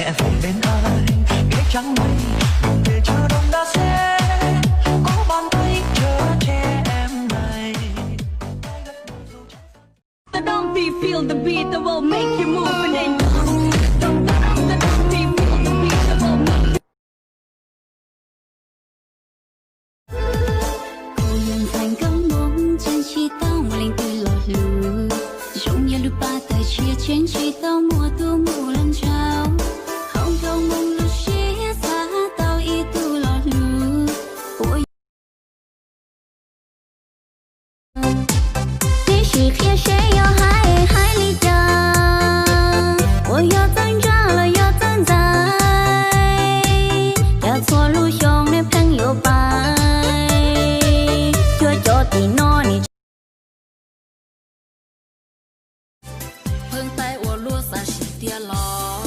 nhẹ về bên anh, ghé trắng mây để chờ đông đã sẽ có bàn tay chờ che em này. Don't be feel the beat that will make you move and then don't be feel the beat that will make you. 孤人翻江梦，珍惜到我领队落路，终夜路把带去卷去到魔都木兰桥，好高梦路斜洒到一度落路，我也许和谁要海里的，我要站着了要站在，要错路兄弟朋友吧。thì nó nè hơn tay của lúa xa xịt tia lò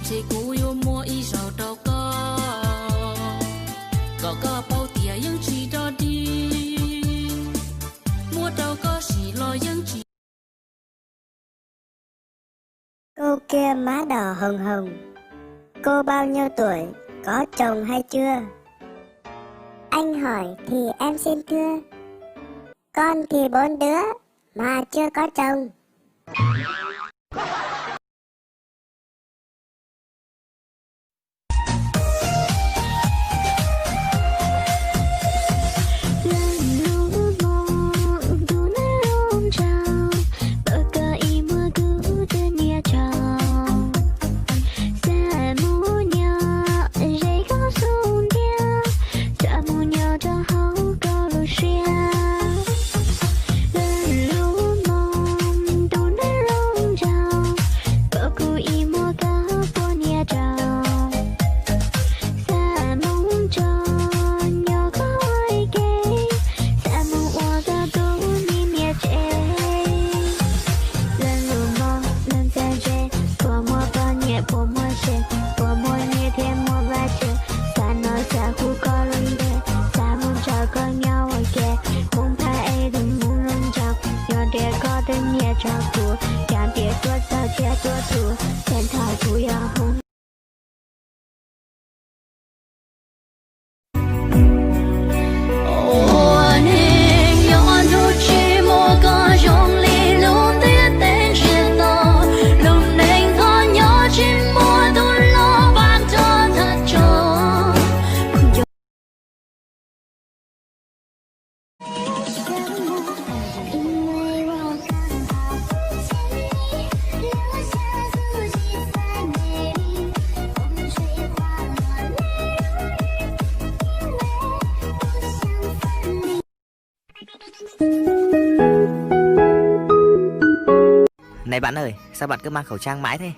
chỉ cú yêu mua y sầu đâu có bao tia yang chỉ đó đi mua đâu có xì lo yang chỉ cô kia má đỏ hồng hồng, cô bao nhiêu tuổi, có chồng hay chưa? Anh hỏi thì em xin thưa, con thì 4 đứa mà chưa có chồng. Này bạn ơi, sao bạn cứ mang khẩu trang mãi thế?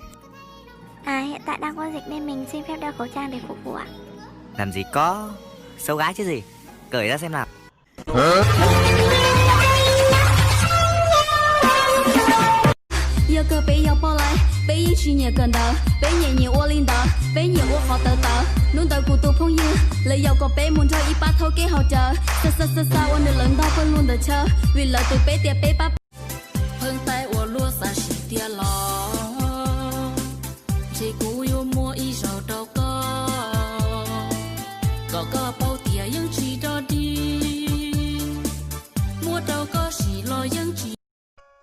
Hiện tại đang có dịch nên mình xin phép đeo khẩu trang để phục vụ ạ. Làm gì có, xấu gái chứ gì. Cởi ra xem nào. Yêu cơ bé yêu bao lại, bé yên chỉ nhẹ gần đầu, bé nhẹ nhẹ ô linh đầu, bé nhẹ ô họ tờ tờ, nón tờ cụ tụ phong yêu, lời yêu có bé muốn cho ít ba thâu kế hậu chờ, sa ôn được lớn đau phân luôn đợi chờ, vì lời tụi bé tiệt bé ba. Hơn tay ô lúa xa xịt tia lò, chỉ cú yêu mua y sầu đâu có bao tia yang chỉ đó đi, mua đâu có xì lo yang chỉ.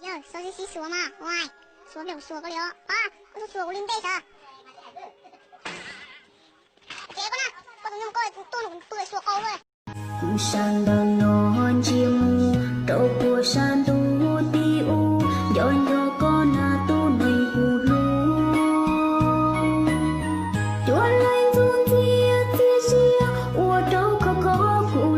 哟，说是说嘛，喂，说不了说不了啊，我说说我领带啥？结果呢，我都用高多弄多说高了。山的暖秋，都不